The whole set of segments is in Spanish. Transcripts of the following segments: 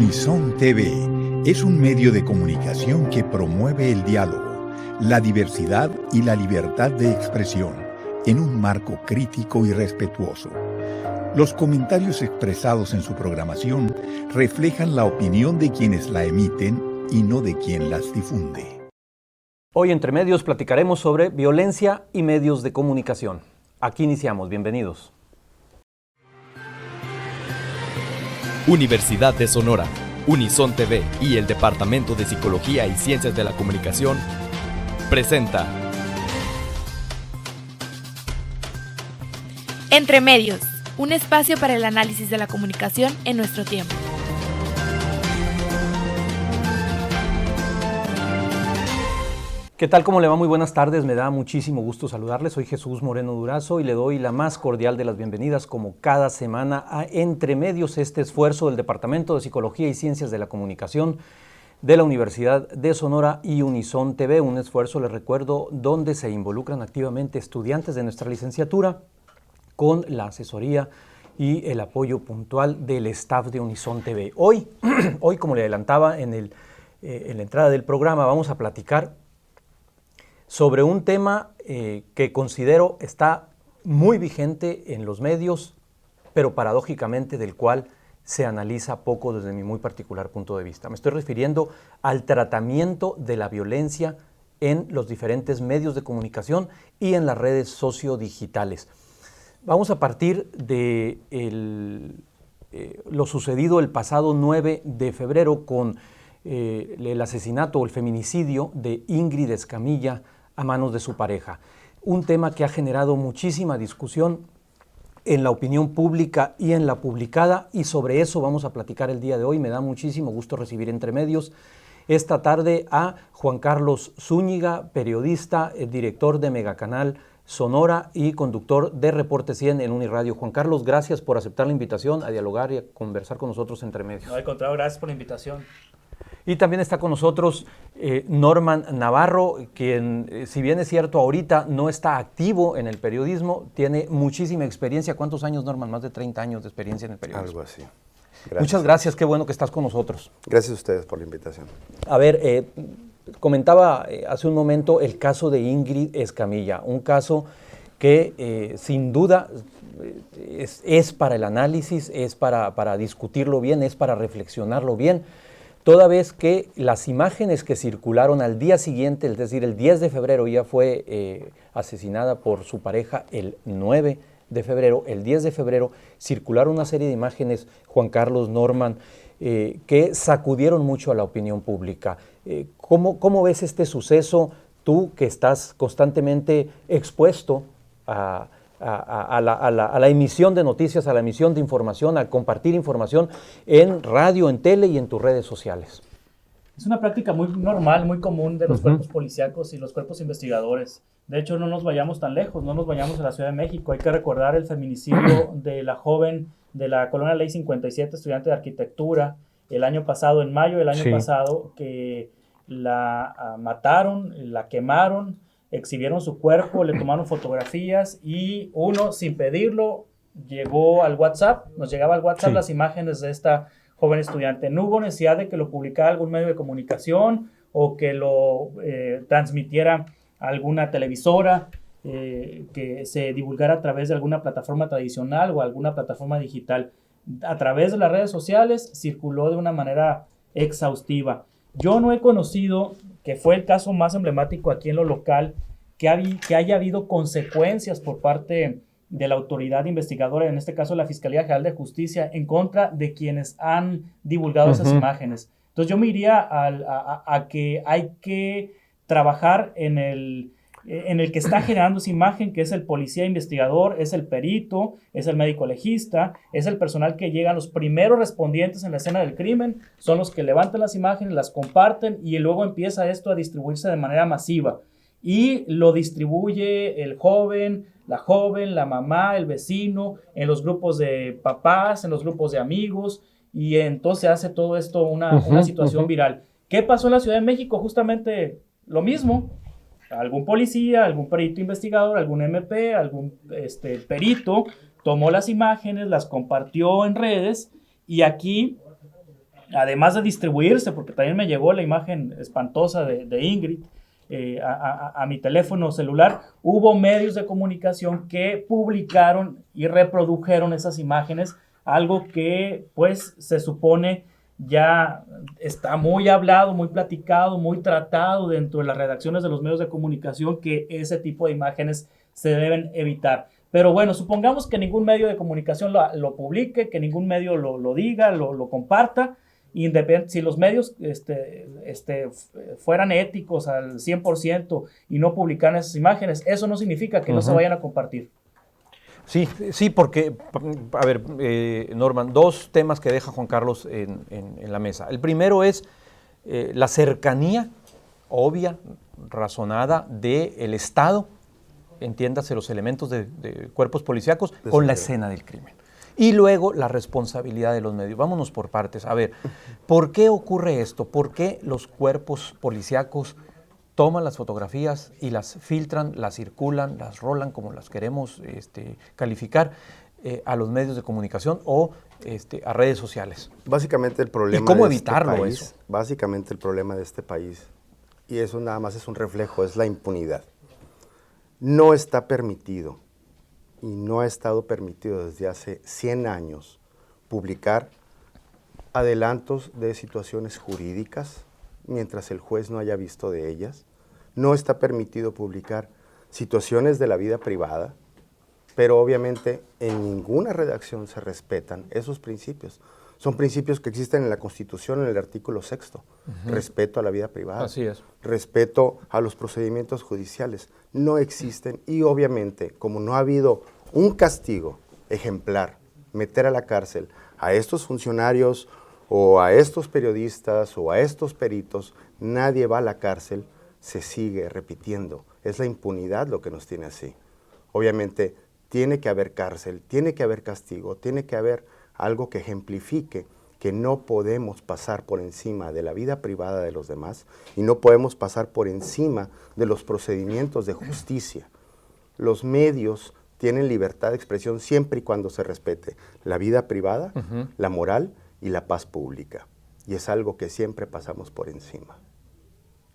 Unison TV es un medio de comunicación que promueve el diálogo, la diversidad y la libertad de expresión en un marco crítico y respetuoso. Los comentarios expresados en su programación reflejan la opinión de quienes la emiten y no de quien las difunde. Hoy Entre Medios platicaremos sobre violencia y medios de comunicación. Aquí iniciamos, bienvenidos. Universidad de Sonora, Unison TV y el Departamento de Psicología y Ciencias de la Comunicación presenta Entre Medios, un espacio para el análisis de la comunicación en nuestro tiempo. ¿Qué tal? ¿Cómo le va? Muy buenas tardes, me da muchísimo gusto saludarles. Soy Jesús Moreno Durazo y le doy la más cordial de las bienvenidas como cada semana a Entre Medios, este esfuerzo del Departamento de Psicología y Ciencias de la Comunicación de la Universidad de Sonora y Unison TV, un esfuerzo, les recuerdo, donde se involucran activamente estudiantes de nuestra licenciatura con la asesoría y el apoyo puntual del staff de Unison TV. Hoy, como le adelantaba en la entrada del programa, vamos a platicar sobre un tema que considero está muy vigente en los medios, pero paradójicamente del cual se analiza poco desde mi muy particular punto de vista. Me estoy refiriendo al tratamiento de la violencia en los diferentes medios de comunicación y en las redes sociodigitales. Vamos a partir de lo sucedido el pasado 9 de febrero con el asesinato o el feminicidio de Ingrid Escamilla a manos de su pareja. Un tema que ha generado muchísima discusión en la opinión pública y en la publicada, y sobre eso vamos a platicar el día de hoy. Me da muchísimo gusto recibir Entre Medios esta tarde a Juan Carlos Zúñiga, periodista, director de Megacanal Sonora y conductor de Reporte 100 en Uniradio. Juan Carlos, gracias por aceptar la invitación a dialogar y a conversar con nosotros Entre Medios. No, al contrario, gracias por la invitación. Y también está con nosotros Norman Navarro, quien, si bien es cierto, ahorita no está activo en el periodismo, tiene muchísima experiencia. ¿Cuántos años, Norman? Más de 30 años de experiencia en el periodismo. Algo así. Gracias. Muchas gracias, qué bueno que estás con nosotros. Gracias a ustedes por la invitación. A ver, comentaba hace un momento el caso de Ingrid Escamilla, un caso que sin duda es para el análisis, es para discutirlo bien, es para reflexionarlo bien, toda vez que las imágenes que circularon al día siguiente, es decir, el 10 de febrero, ya fue asesinada por su pareja el 9 de febrero, el 10 de febrero circularon una serie de imágenes, Juan Carlos, Norman, que sacudieron mucho a la opinión pública. ¿Cómo ves este suceso, tú que estás constantemente expuesto a la emisión de noticias, a la emisión de información, a compartir información en radio, en tele y en tus redes sociales? Es una práctica muy normal, muy común de los cuerpos policíacos y los cuerpos investigadores. De hecho, no nos vayamos tan lejos, no nos vayamos a la Ciudad de México. Hay que recordar el feminicidio de la joven de la Colonia Ley 57, estudiante de arquitectura, el año pasado, en mayo del año pasado, que la mataron, la quemaron, exhibieron su cuerpo, le tomaron fotografías y uno, sin pedirlo, llegaba al WhatsApp las imágenes de esta joven estudiante. No hubo necesidad de que lo publicara algún medio de comunicación o que lo transmitiera alguna televisora, que se divulgara a través de alguna plataforma tradicional o alguna plataforma digital. A través de las redes sociales circuló de una manera exhaustiva. Yo no he conocido, que fue el caso más emblemático aquí en lo local, que haya habido consecuencias por parte de la autoridad investigadora, en este caso la Fiscalía General de Justicia, en contra de quienes han divulgado esas imágenes. Entonces yo me iría a que hay que trabajar en el que está generando esa imagen, que es el policía investigador, es el perito, es el médico legista, es el personal que llega, los primeros respondientes en la escena del crimen, son los que levantan las imágenes, las comparten y luego empieza esto a distribuirse de manera masiva. Y lo distribuye el joven, la mamá, el vecino, en los grupos de papás, en los grupos de amigos, y entonces hace todo esto una situación viral. ¿Qué pasó en la Ciudad de México? Justamente lo mismo. Algún policía, algún perito investigador, algún MP, algún perito tomó las imágenes, las compartió en redes, y aquí además de distribuirse, porque también me llegó la imagen espantosa de Ingrid a mi teléfono celular, hubo medios de comunicación que publicaron y reprodujeron esas imágenes, algo que pues se supone ya está muy hablado, muy platicado, muy tratado dentro de las redacciones de los medios de comunicación, que ese tipo de imágenes se deben evitar. Pero bueno, supongamos que ningún medio de comunicación lo publique, que ningún medio lo diga, lo comparta. Si los medios fueran éticos al 100% y no publicaran esas imágenes, eso no significa que no se vayan a compartir. Sí, porque, a ver, Norman, dos temas que deja Juan Carlos en la mesa. El primero es la cercanía obvia, razonada del Estado, entiéndase los elementos de cuerpos policíacos, con la escena del crimen. Y luego la responsabilidad de los medios. Vámonos por partes. A ver, ¿por qué ocurre esto? ¿Por qué los cuerpos policíacos toman las fotografías y las filtran, las circulan, las rolan, como las queremos calificar, a los medios de comunicación o a redes sociales? Básicamente el problema ¿Y cómo de evitarlo este país, eso? Básicamente el problema de este país, y eso nada más es un reflejo, es la impunidad. No está permitido, y no ha estado permitido desde hace 100 años, publicar adelantos de situaciones jurídicas mientras el juez no haya visto de ellas. No está permitido publicar situaciones de la vida privada, pero obviamente en ninguna redacción se respetan esos principios. Son principios que existen en la Constitución, en el artículo 6º. Respeto a la vida privada. Así es. Respeto a los procedimientos judiciales. No existen, y obviamente, como no ha habido un castigo ejemplar, meter a la cárcel a estos funcionarios o a estos periodistas o a estos peritos, nadie va a la cárcel, se sigue repitiendo. Es la impunidad lo que nos tiene así. Obviamente tiene que haber cárcel, tiene que haber castigo, tiene que haber algo que ejemplifique que no podemos pasar por encima de la vida privada de los demás y no podemos pasar por encima de los procedimientos de justicia. Los medios tienen libertad de expresión siempre y cuando se respete la vida privada, la moral y la paz pública. Y es algo que siempre pasamos por encima.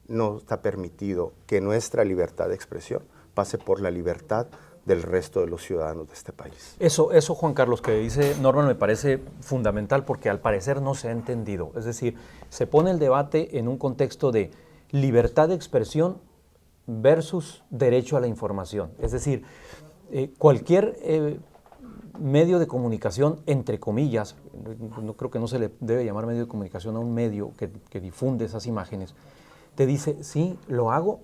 No está permitido que nuestra libertad de expresión pase por la libertad del resto de los ciudadanos de este país. Eso, Juan Carlos, que dice Norman, me parece fundamental porque al parecer no se ha entendido. Es decir, se pone el debate en un contexto de libertad de expresión versus derecho a la información. Es decir, cualquier medio de comunicación, entre comillas, no creo que no se le debe llamar medio de comunicación a un medio que difunde esas imágenes, te dice, sí, lo hago.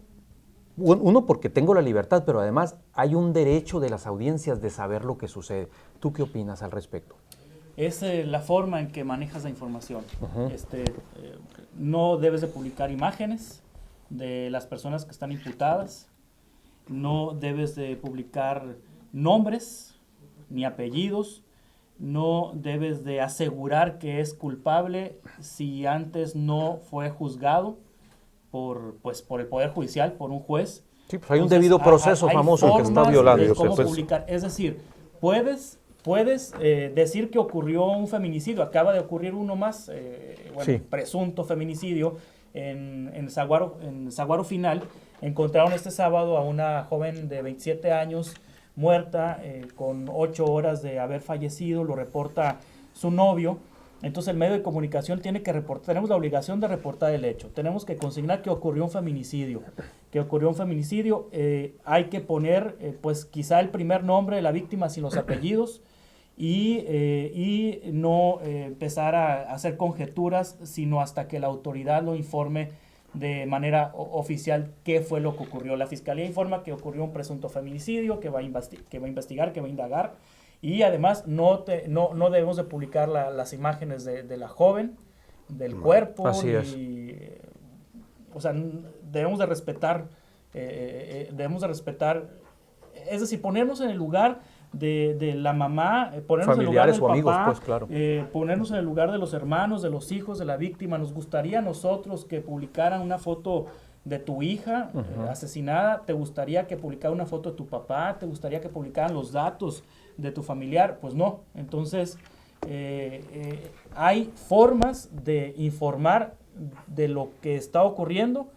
Uno, porque tengo la libertad, pero además hay un derecho de las audiencias de saber lo que sucede. ¿Tú qué opinas al respecto? Es la forma en que manejas la información. No debes de publicar imágenes de las personas que están imputadas, no debes de publicar nombres ni apellidos, no debes de asegurar que es culpable si antes no fue juzgado por el Poder Judicial, por un juez. Sí, pues hay un debido proceso famoso que está violando. De cómo publicar. Es decir, puedes decir que ocurrió un feminicidio. Acaba de ocurrir uno más, presunto feminicidio en Saguaro Final. Encontraron este sábado a una joven de 27 años muerta, con 8 horas de haber fallecido, lo reporta su novio. Entonces el medio de comunicación tiene que reportar, tenemos la obligación de reportar el hecho, tenemos que consignar que ocurrió un feminicidio, hay que poner pues quizá el primer nombre de la víctima sin los apellidos y no empezar a hacer conjeturas, sino hasta que la autoridad lo informe de manera oficial qué fue lo que ocurrió. La Fiscalía informa que ocurrió un presunto feminicidio, que va a investigar, que va a indagar. Y además no debemos de publicar las imágenes de la joven, del cuerpo. Así es. O sea, debemos de respetar, es decir, ponernos en el lugar de la mamá, ponernos familiares en el lugar del o amigos, papá, pues claro. Ponernos en el lugar de los hermanos, de los hijos, de la víctima. Nos gustaría a nosotros que publicaran una foto de tu hija asesinada, te gustaría que publicara una foto de tu papá, te gustaría que publicaran los datos de tu familiar. Pues no. Entonces hay formas de informar de lo que está ocurriendo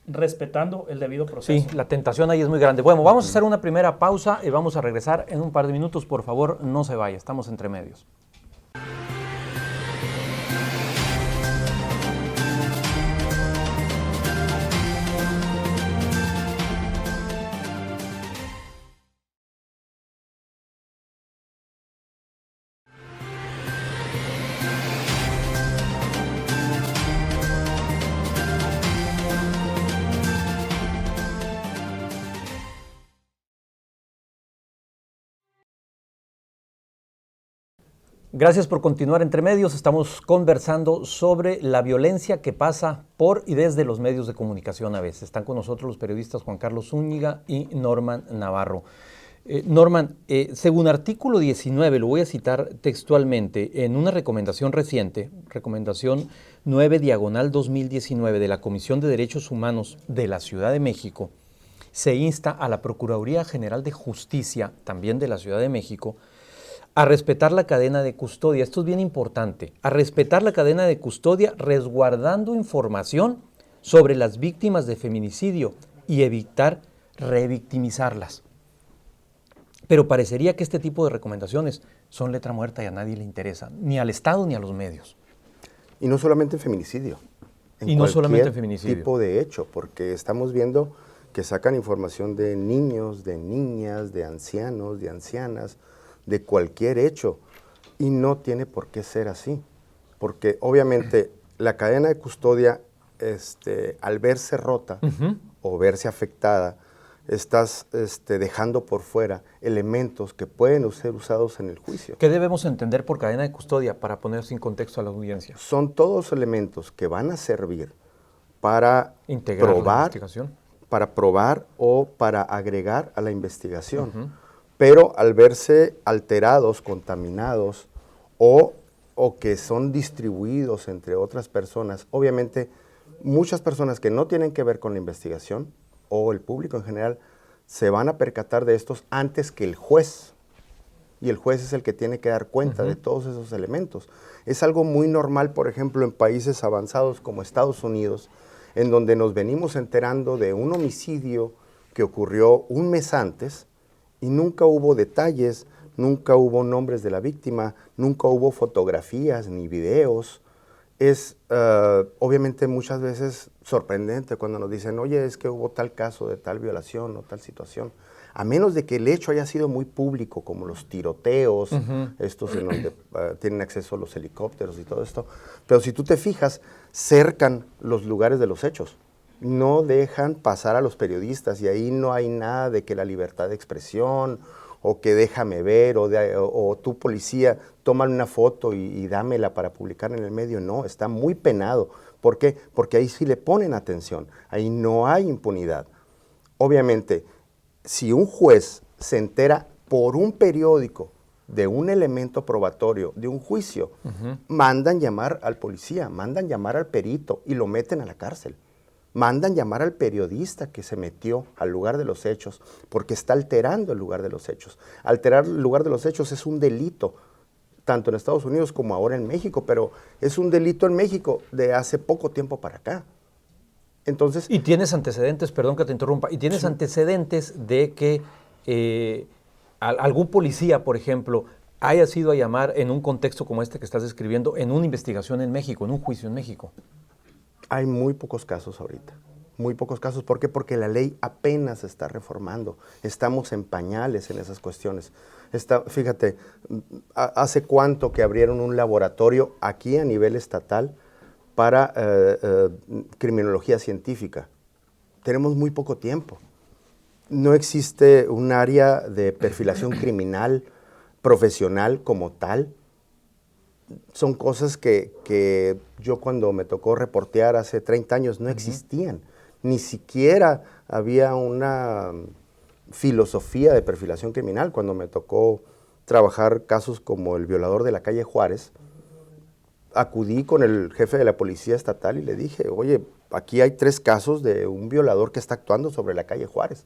respetando el debido proceso. Sí, la tentación ahí es muy grande. Bueno, vamos a hacer una primera pausa y vamos a regresar en un par de minutos. Por favor, no se vaya, estamos entre medios. Gracias por continuar entre medios. Estamos conversando sobre la violencia que pasa por y desde los medios de comunicación a veces. Están con nosotros los periodistas Juan Carlos Zúñiga y Norman Navarro. Norman, según artículo 19, lo voy a citar textualmente, en una recomendación reciente, recomendación 9/2019 de la Comisión de Derechos Humanos de la Ciudad de México, se insta a la Procuraduría General de Justicia, también de la Ciudad de México, a respetar la cadena de custodia. Esto es bien importante, a respetar la cadena de custodia resguardando información sobre las víctimas de feminicidio y evitar revictimizarlas. Pero parecería que este tipo de recomendaciones son letra muerta y a nadie le interesa, ni al Estado ni a los medios. Y no solamente en feminicidio. Y no solamente en feminicidio. Tipo de hecho, porque estamos viendo que sacan información de niños, de niñas, de ancianos, de ancianas, de cualquier hecho, y no tiene por qué ser así, porque obviamente la cadena de custodia, al verse rota o verse afectada, estás dejando por fuera elementos que pueden ser usados en el juicio. ¿Qué debemos entender por cadena de custodia para poner sin contexto a la audiencia? Son todos elementos que van a servir para integrar la investigación, para probar o para agregar a la investigación. Pero al verse alterados, contaminados o que son distribuidos entre otras personas, obviamente muchas personas que no tienen que ver con la investigación o el público en general se van a percatar de estos antes que el juez. Y el juez es el que tiene que dar cuenta de todos esos elementos. Es algo muy normal, por ejemplo, en países avanzados como Estados Unidos, en donde nos venimos enterando de un homicidio que ocurrió un mes antes, y nunca hubo detalles, nunca hubo nombres de la víctima, nunca hubo fotografías ni videos. Es obviamente muchas veces sorprendente cuando nos dicen, oye, es que hubo tal caso de tal violación o tal situación. A menos de que el hecho haya sido muy público, como los tiroteos, estos en donde tienen acceso a los helicópteros y todo esto. Pero si tú te fijas, cercan los lugares de los hechos. No dejan pasar a los periodistas y ahí no hay nada de que la libertad de expresión o que déjame ver o tu policía toma una foto y dámela para publicar en el medio. No, está muy penado. ¿Por qué? Porque ahí sí le ponen atención, ahí no hay impunidad. Obviamente, si un juez se entera por un periódico de un elemento probatorio, de un juicio, mandan llamar al policía, mandan llamar al perito y lo meten a la cárcel. Mandan llamar al periodista que se metió al lugar de los hechos porque está alterando el lugar de los hechos. Alterar el lugar de los hechos es un delito, tanto en Estados Unidos como ahora en México, pero es un delito en México de hace poco tiempo para acá. Entonces, y tienes antecedentes, perdón que te interrumpa, y tienes antecedentes de que algún policía, por ejemplo, haya sido a llamar en un contexto como este que estás describiendo, en una investigación en México, en un juicio en México. Hay muy pocos casos ahorita, muy pocos casos. ¿Por qué? Porque la ley apenas se está reformando. Estamos en pañales en esas cuestiones. Fíjate, ¿hace cuánto que abrieron un laboratorio aquí a nivel estatal para criminología científica? Tenemos muy poco tiempo. No existe un área de perfilación criminal profesional como tal. Son cosas que yo cuando me tocó reportear hace 30 años no existían. Ni siquiera había una filosofía de perfilación criminal. Cuando me tocó trabajar casos como el violador de la calle Juárez, acudí con el jefe de la policía estatal y le dije, oye, aquí hay 3 casos de un violador que está actuando sobre la calle Juárez.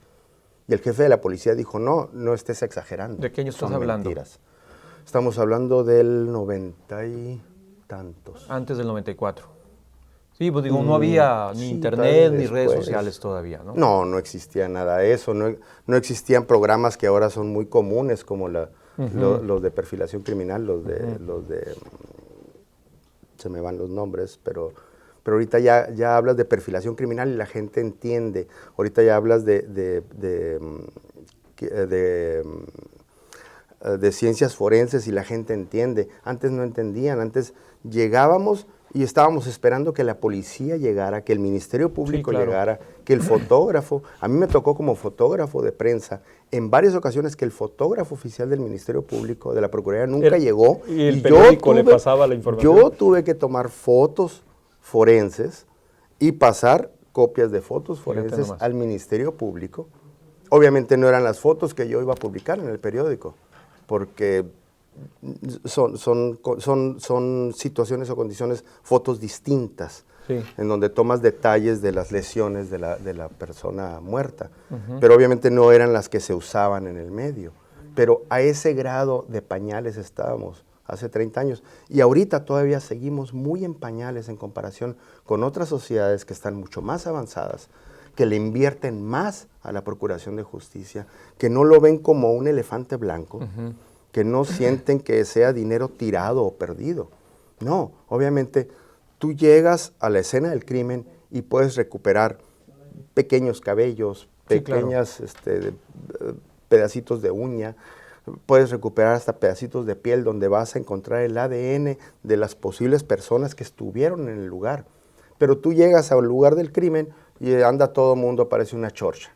Y el jefe de la policía dijo, no estés exagerando. ¿De qué año estás hablando? Mentiras. Estamos hablando del 90 y tantos. Antes del 94. Sí, pues digo, no había ni sí, internet ni después. redes sociales todavía, ¿no? No existía nada de eso. No existían programas que ahora son muy comunes, como los de perfilación criminal, los de se me van los nombres, pero ahorita ya hablas de perfilación criminal y la gente entiende. Ahorita ya hablas de ciencias forenses y la gente entiende. Antes no entendían, antes llegábamos y estábamos esperando que la policía llegara, que el Ministerio Público llegara, que el fotógrafo, a mí me tocó como fotógrafo de prensa, en varias ocasiones que el fotógrafo oficial del Ministerio Público, de la Procuraduría, nunca llegó. Y el periódico le pasaba la información. Yo tuve que tomar fotos forenses y pasar copias de fotos forenses al Ministerio Público. Obviamente no eran las fotos que yo iba a publicar en el periódico, porque son situaciones o condiciones, fotos distintas, en donde tomas detalles de las lesiones de la persona muerta, pero obviamente no eran las que se usaban en el medio. Pero a ese grado de pañales estábamos hace 30 años, y ahorita todavía seguimos muy en pañales en comparación con otras sociedades que están mucho más avanzadas, que le invierten más a la procuración de justicia, que no lo ven como un elefante blanco, que no sienten que sea dinero tirado o perdido. No, obviamente tú llegas a la escena del crimen y puedes recuperar pequeños cabellos, pequeñas pedacitos de uña, puedes recuperar hasta pedacitos de piel donde vas a encontrar el ADN de las posibles personas que estuvieron en el lugar. Pero tú llegas al lugar del crimen y anda todo el mundo, parece una chorcha.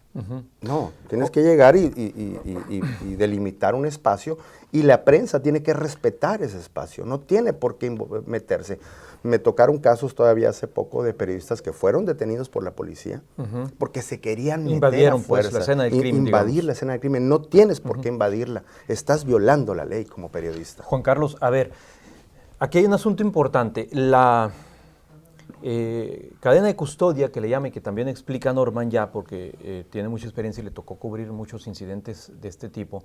No, tienes que llegar y delimitar un espacio, y la prensa tiene que respetar ese espacio, no tiene por qué meterse. Me tocaron casos todavía hace poco de periodistas que fueron detenidos por la policía porque se querían meter a fuerza, la escena del crimen, invadir la escena del crimen. No tienes por qué invadirla, estás violando la ley como periodista. Juan Carlos, a ver, aquí hay un asunto importante. La cadena de custodia, que le llame, que también explica Norman ya, porque tiene mucha experiencia y le tocó cubrir muchos incidentes de este tipo,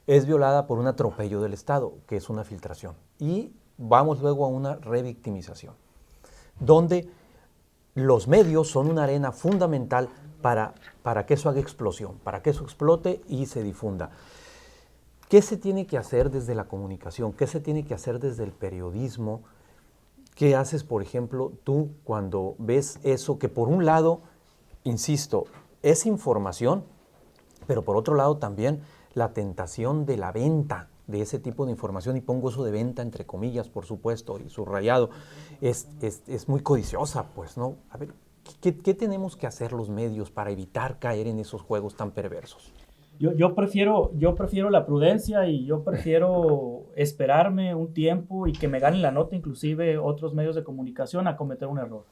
es violada por un atropello del Estado, que es una filtración. Y vamos luego a una revictimización, donde los medios son una arena fundamental para que eso haga explosión, para que eso explote y se difunda. ¿Qué se tiene que hacer desde la comunicación? ¿Qué se tiene que hacer desde el periodismo? ¿Qué haces, por ejemplo, tú cuando ves eso que por un lado, insisto, es información, pero por otro lado también la tentación de la venta de ese tipo de información, y pongo eso de venta entre comillas, por supuesto, y subrayado, es muy codiciosa, pues, ¿no? A ver, ¿qué tenemos que hacer los medios para evitar caer en esos juegos tan perversos? Yo prefiero la prudencia, y yo prefiero esperarme un tiempo y que me ganen la nota inclusive otros medios de comunicación a cometer un error.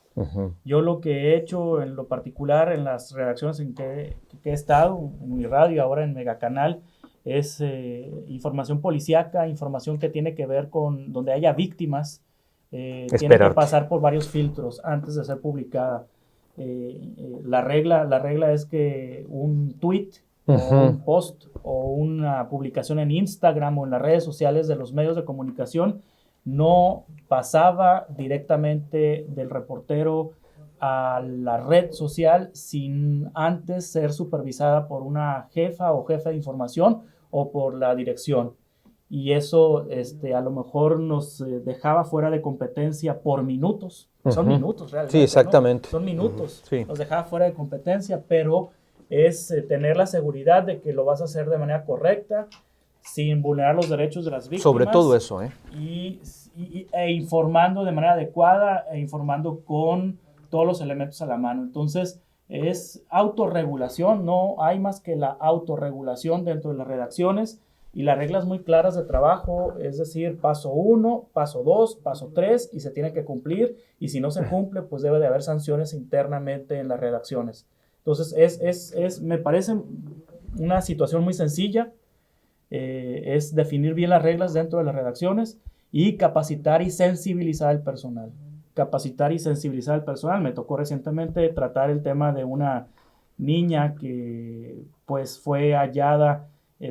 Yo lo que he hecho en lo particular en las redacciones en que he estado, en Uniradio, ahora en Megacanal, es información policíaca, información que tiene que ver con donde haya víctimas, tiene que pasar por varios filtros antes de ser publicada. La regla es que un tweet, o un post o una publicación en Instagram o en las redes sociales de los medios de comunicación no pasaba directamente del reportero a la red social sin antes ser supervisada por una jefa o jefe de información o por la dirección. Y eso a lo mejor nos dejaba fuera de competencia por minutos. Son minutos realmente. Sí, exactamente. ¿No? Son minutos. Sí. Nos dejaba fuera de competencia, pero es tener la seguridad de que lo vas a hacer de manera correcta, sin vulnerar los derechos de las víctimas. Sobre todo eso, e informando de manera adecuada, e informando con todos los elementos a la mano. Entonces, es autorregulación, no hay más que la autorregulación dentro de las redacciones y las reglas muy claras de trabajo, es decir, paso 1, paso 2, paso 3, y se tiene que cumplir, y si no se cumple, pues debe de haber sanciones internamente en las redacciones. Entonces, me parece una situación muy sencilla, es definir bien las reglas dentro de las redacciones y capacitar y sensibilizar al personal. Me tocó recientemente tratar el tema de una niña que pues fue hallada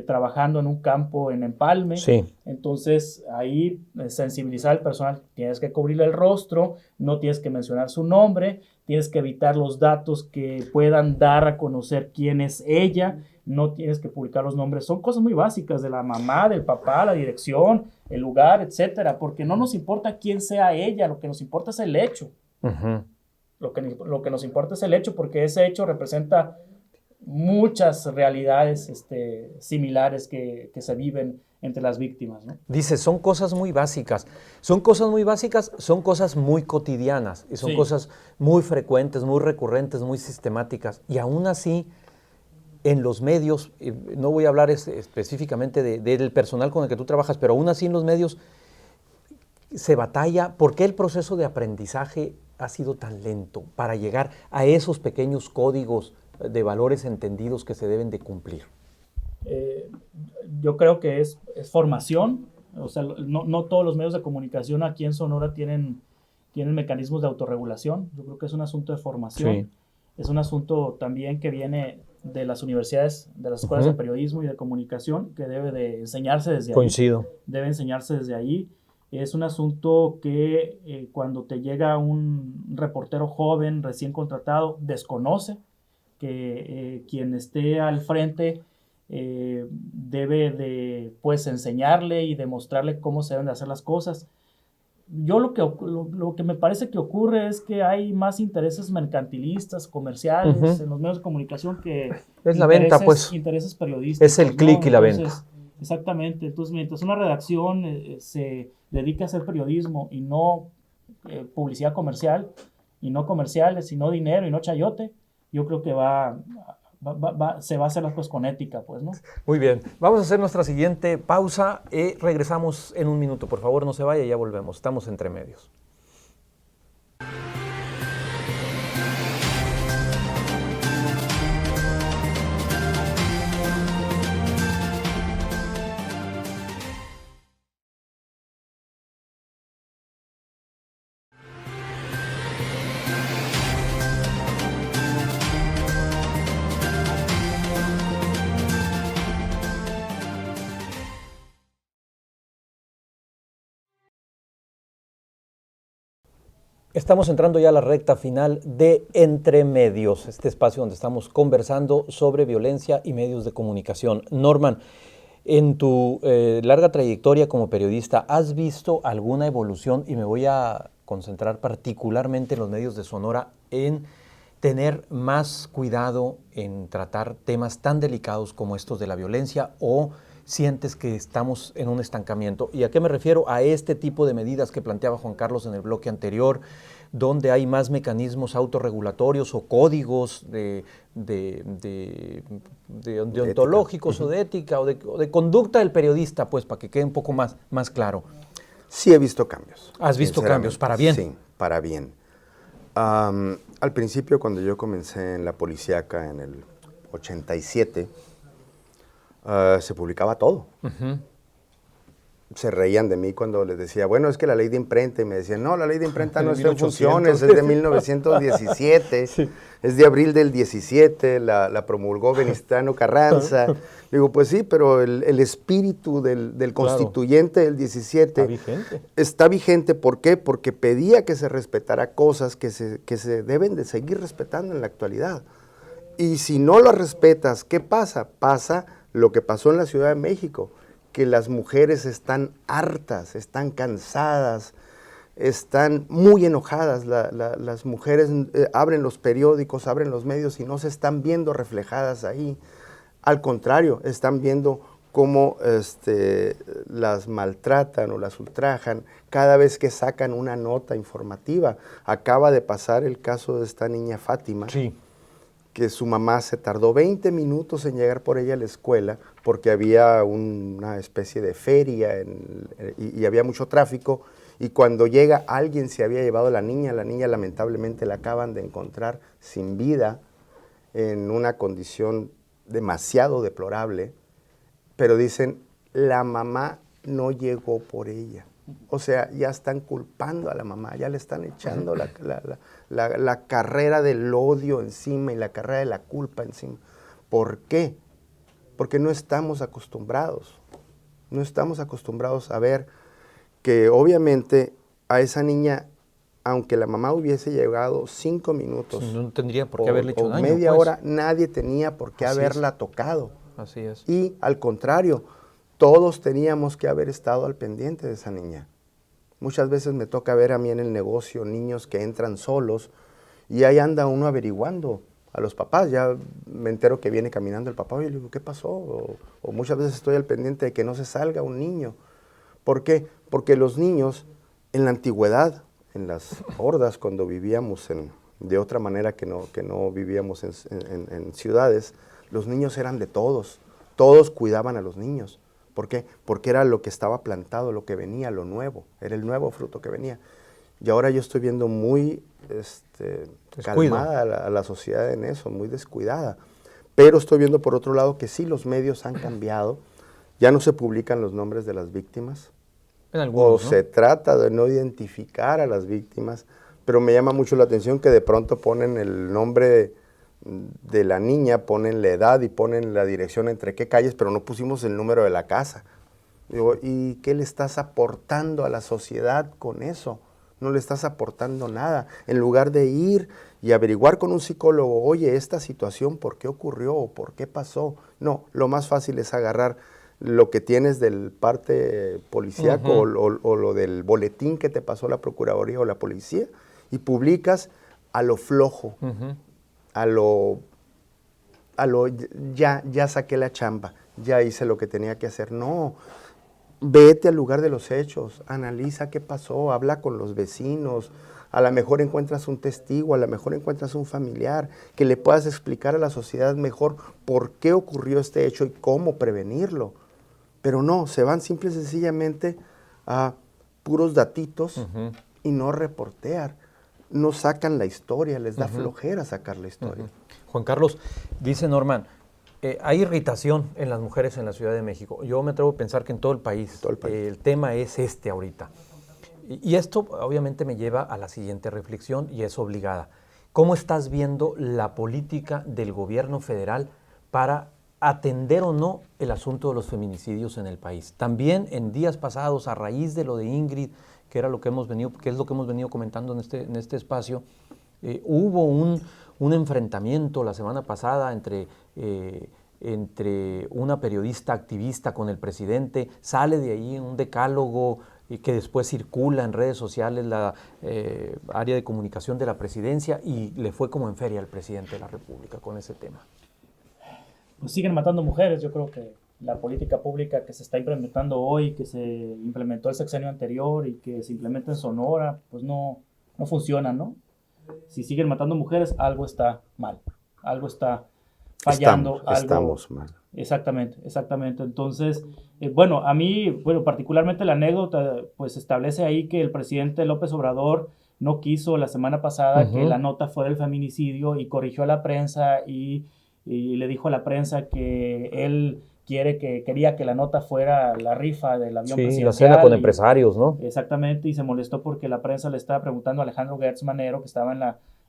trabajando en un campo en Empalme. Sí. Entonces ahí sensibilizar al personal, tienes que cubrirle el rostro, no tienes que mencionar su nombre, tienes que evitar los datos que puedan dar a conocer quién es ella, no tienes que publicar los nombres. Son cosas muy básicas de la mamá, del papá, la dirección, el lugar, etcétera, porque no nos importa quién sea ella, lo que nos importa es el hecho. Uh-huh. Lo que nos importa es el hecho, porque ese hecho representa muchas realidades similares que se viven entre las víctimas, ¿no? Dice, son cosas muy básicas. Son cosas muy básicas, son cosas muy cotidianas y son Sí. cosas muy frecuentes, muy recurrentes, muy sistemáticas. Y aún así, en los medios, no voy a hablar específicamente del personal con el que tú trabajas, pero aún así en los medios se batalla. ¿Por qué el proceso de aprendizaje ha sido tan lento para llegar a esos pequeños códigos de valores entendidos que se deben de cumplir? Yo creo que es formación. O sea, no todos los medios de comunicación aquí en Sonora tienen mecanismos de autorregulación. Yo creo que es un asunto de formación. Sí. Es un asunto también que viene de las universidades, de las escuelas Uh-huh. de periodismo y de comunicación, que debe de enseñarse desde ahí. Coincido. Debe enseñarse desde ahí. Es un asunto que cuando te llega un reportero joven, recién contratado, desconoce, que quien esté al frente debe de pues enseñarle y demostrarle cómo se deben de hacer las cosas. Yo lo que me parece que ocurre es que hay más intereses mercantilistas, comerciales, Uh-huh. en los medios de comunicación que Es la venta, pues. intereses periodísticos. Es el clic y la venta. Exactamente. Entonces, mientras una redacción se dedica a hacer periodismo y no publicidad comercial, y no comerciales, y no dinero, y no chayote, yo creo que se va a hacer las cosas con ética, pues, ¿no? Muy bien. Vamos a hacer nuestra siguiente pausa y regresamos en un minuto. Por favor, no se vaya, ya volvemos. Estamos entre medios. Estamos entrando ya a la recta final de Entre Medios, este espacio donde estamos conversando sobre violencia y medios de comunicación. Norman, en tu larga trayectoria como periodista, ¿has visto alguna evolución? Y me voy a concentrar particularmente en los medios de Sonora en tener más cuidado en tratar temas tan delicados como estos de la violencia, o sientes que estamos en un estancamiento. ¿Y a qué me refiero? A este tipo de medidas que planteaba Juan Carlos en el bloque anterior, donde hay más mecanismos autorregulatorios o códigos deontológicos o de ética o de conducta del periodista, pues para que quede un poco más claro. Sí he visto cambios. ¿Has visto cambios para bien? Sí, para bien. Al principio, cuando yo comencé en la policíaca en el 87, se publicaba todo. Uh-huh. Se reían de mí cuando les decía, bueno, es que la ley de imprenta, y me decían, no, la ley de imprenta no está en 1800. funciones, es de 1917, sí. Es de abril del 17, la promulgó Venustiano Carranza. Digo, pues sí, pero el espíritu del constituyente del 17 está vigente. ¿Por qué? Porque pedía que se respetara cosas que se deben de seguir respetando en la actualidad. Y si no lo respetas, ¿qué pasa? Pasa lo que pasó en la Ciudad de México, que las mujeres están hartas, están cansadas, están muy enojadas. Las mujeres abren los periódicos, abren los medios y no se están viendo reflejadas ahí. Al contrario, están viendo cómo las maltratan o las ultrajan cada vez que sacan una nota informativa. Acaba de pasar el caso de esta niña Fátima. Sí. Que su mamá se tardó 20 minutos en llegar por ella a la escuela porque había una especie de feria y había mucho tráfico, y cuando llega alguien se había llevado a la niña lamentablemente la acaban de encontrar sin vida en una condición demasiado deplorable, pero dicen, la mamá no llegó por ella. O sea, ya están culpando a la mamá, ya le están echando la carrera del odio encima y la carrera de la culpa encima. ¿Por qué? porque no estamos acostumbrados. No estamos acostumbrados a ver que obviamente a esa niña, aunque la mamá hubiese llegado 5 minutos, no tendría por qué haberle hecho daño, media pues. hora, nadie tenía por qué Así haberla tocado. Así es. Y al contrario, todos teníamos que haber estado al pendiente de esa niña. Muchas veces me toca ver a mí en el negocio niños que entran solos y ahí anda uno averiguando a los papás. Ya me entero que viene caminando el papá y le digo, ¿qué pasó? O muchas veces estoy al pendiente de que no se salga un niño. ¿Por qué? Porque los niños en la antigüedad, en las hordas, cuando vivíamos de otra manera que no vivíamos en ciudades, los niños eran de todos. Todos cuidaban a los niños. ¿Por qué? Porque era lo que estaba plantado, lo que venía, lo nuevo. Era el nuevo fruto que venía. Y ahora yo estoy viendo muy calmada a la sociedad en eso, muy descuidada. Pero estoy viendo por otro lado que sí, los medios han cambiado. Ya no se publican los nombres de las víctimas. En algunos, ¿no? Se trata de no identificar a las víctimas. Pero me llama mucho la atención que de pronto ponen el nombre de la niña, ponen la edad y ponen la dirección entre qué calles, pero no pusimos el número de la casa. Digo, ¿y qué le estás aportando a la sociedad con eso? No le estás aportando nada. En lugar de ir y averiguar con un psicólogo, oye, esta situación, ¿por qué ocurrió o por qué pasó? No, lo más fácil es agarrar lo que tienes del parte policíaco o lo del boletín que te pasó la Procuraduría o la policía y publicas a lo flojo. Ya saqué la chamba, ya hice lo que tenía que hacer. No, vete al lugar de los hechos, analiza qué pasó, habla con los vecinos, a lo mejor encuentras un testigo, a lo mejor encuentras un familiar, que le puedas explicar a la sociedad mejor por qué ocurrió este hecho y cómo prevenirlo. Pero no, se van simple y sencillamente a puros datitos y no reportear. No sacan la historia, les da flojera sacar la historia. Juan Carlos, dice Norman, hay irritación en las mujeres en la Ciudad de México. Yo me atrevo a pensar que en todo el país. El tema es ahorita. Y esto obviamente me lleva a la siguiente reflexión y es obligada. ¿Cómo estás viendo la política del gobierno federal para atender o no el asunto de los feminicidios en el país? También en días pasados, a raíz de lo de Ingrid, que es lo que hemos venido comentando en este espacio, hubo un enfrentamiento la semana pasada entre una periodista activista con el presidente. Sale de ahí un decálogo que después circula en redes sociales, la área de comunicación de la presidencia, y le fue como en feria al presidente de la República con ese tema. Pues siguen matando mujeres. Yo creo que la política pública que se está implementando hoy, que se implementó el sexenio anterior y que se implementa en Sonora, pues no funciona, ¿no? Si siguen matando mujeres, algo está mal, algo está fallando. Estamos mal. Exactamente. Entonces, a mí, particularmente la anécdota, pues establece ahí que el presidente López Obrador no quiso la semana pasada que la nota fuera el feminicidio y corrigió a la prensa y le dijo a la prensa que él quería que la nota fuera la rifa del avión presidencial. Sí, la cena con empresarios, ¿no? Exactamente, y se molestó porque la prensa le estaba preguntando a Alejandro Gertz Manero, que estaba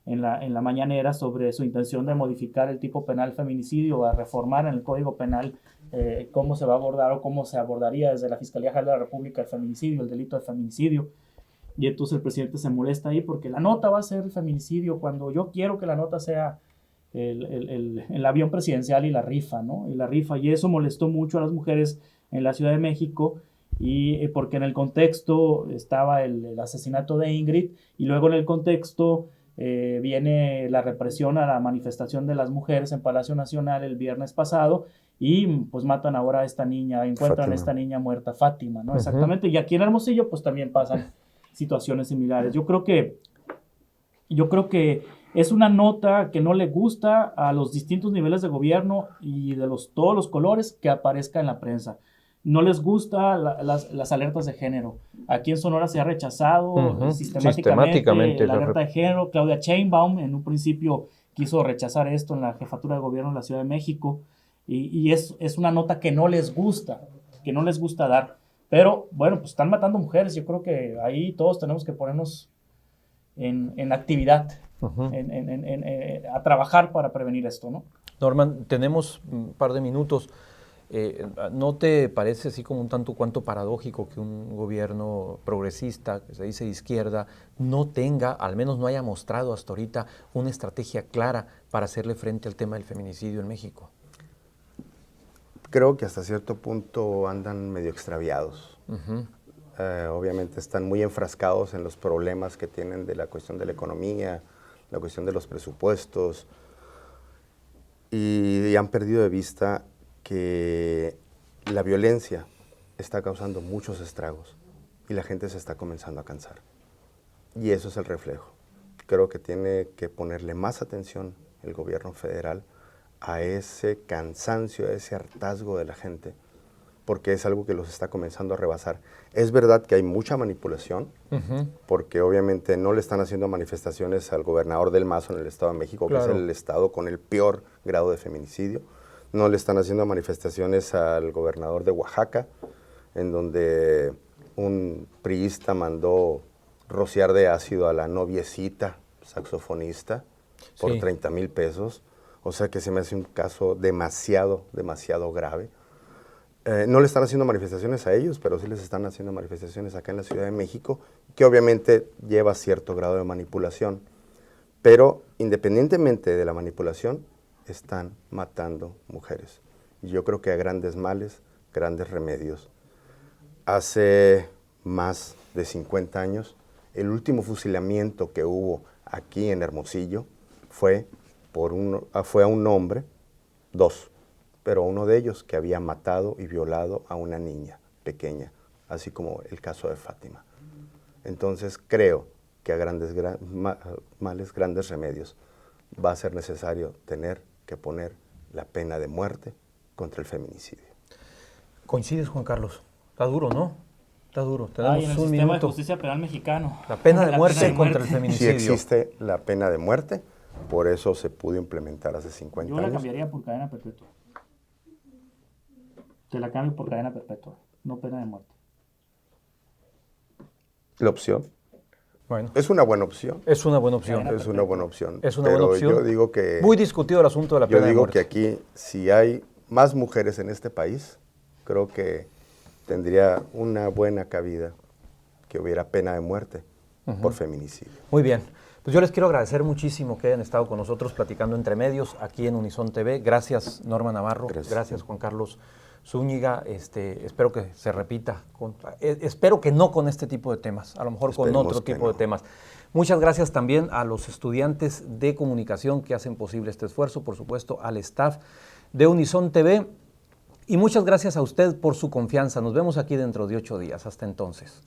en la mañanera, sobre su intención de modificar el tipo penal feminicidio, a reformar en el Código Penal cómo se va a abordar o cómo se abordaría desde la Fiscalía General de la República el feminicidio, el delito de feminicidio. Y entonces el presidente se molesta ahí porque la nota va a ser el feminicidio cuando yo quiero que la nota sea el avión presidencial y la rifa, ¿no? Y eso molestó mucho a las mujeres en la Ciudad de México, y porque en el contexto estaba el asesinato de Ingrid, y luego en el contexto viene la represión a la manifestación de las mujeres en Palacio Nacional el viernes pasado, y pues matan ahora a esta niña, encuentran a esta niña muerta, Fátima, ¿no? Exactamente, y aquí en Hermosillo pues también pasan situaciones similares. Yo creo que es una nota que no le gusta a los distintos niveles de gobierno y de todos los colores que aparezca en la prensa. No les gusta las alertas de género. Aquí en Sonora se ha rechazado sistemáticamente la alerta de género. Claudia Sheinbaum en un principio quiso rechazar esto en la jefatura de gobierno de la Ciudad de México, y es una nota que no les gusta dar. Pero bueno, pues están matando mujeres. Yo creo que ahí todos tenemos que ponernos en actividad, a trabajar para prevenir esto, ¿no? Norman, tenemos un par de minutos. ¿No te parece así como un tanto cuanto paradójico que un gobierno progresista, que se dice de izquierda, no tenga, al menos no haya mostrado hasta ahorita, una estrategia clara para hacerle frente al tema del feminicidio en México? Creo que hasta cierto punto andan medio extraviados. Obviamente están muy enfrascados en los problemas que tienen de la cuestión de la economía, la cuestión de los presupuestos, y han perdido de vista que la violencia está causando muchos estragos y la gente se está comenzando a cansar. Y eso es el reflejo. Creo que tiene que ponerle más atención el gobierno federal a ese cansancio, a ese hartazgo de la gente, porque es algo que los está comenzando a rebasar. Es verdad que hay mucha manipulación, porque obviamente no le están haciendo manifestaciones al gobernador del Mazo en el Estado de México, que es el estado con el peor grado de feminicidio. No le están haciendo manifestaciones al gobernador de Oaxaca, en donde un priista mandó rociar de ácido a la noviecita saxofonista por 30,000 pesos. O sea que se me hace un caso demasiado grave. No le están haciendo manifestaciones a ellos, pero sí les están haciendo manifestaciones acá en la Ciudad de México, que obviamente lleva cierto grado de manipulación. Pero independientemente de la manipulación, están matando mujeres. Y yo creo que a grandes males, grandes remedios. Hace más de 50 años, el último fusilamiento que hubo aquí en Hermosillo fue a un hombre, dos, pero uno de ellos que había matado y violado a una niña pequeña, así como el caso de Fátima. Entonces creo que a grandes males, grandes remedios, va a ser necesario tener que poner la pena de muerte contra el feminicidio. ¿Coincides, Juan Carlos? Está duro, ¿no? Está duro. Tenemos en el un sistema minuto. de justicia penal mexicano. La pena de muerte pena de contra muerte. el feminicidio. Sí existe la pena de muerte, por eso se pudo implementar hace 50 Yo años. la cambiaría por cadena perpetua. Te la cambio por cadena perpetua, no pena de muerte. La opción. Bueno, Es una buena opción. es una buena opción. Es una buena opción. Es una pero buena opción. yo digo que... Muy discutido el asunto de la Yo pena de digo muerte. que aquí, si hay más mujeres en este país, creo que tendría una buena cabida que hubiera pena de muerte por feminicidio. Muy bien. Pues yo les quiero agradecer muchísimo que hayan estado con nosotros platicando entre medios aquí en Unison TV. Gracias, Norma Navarro. Gracias Juan Carlos Zúñiga. Espero que se repita. Espero que no con este tipo de temas, a lo mejor con Esperemos otro que tipo de no. temas. Muchas gracias también a los estudiantes de comunicación que hacen posible este esfuerzo, por supuesto al staff de Unison TV. Y muchas gracias a usted por su confianza. Nos vemos aquí dentro de 8 días. Hasta entonces.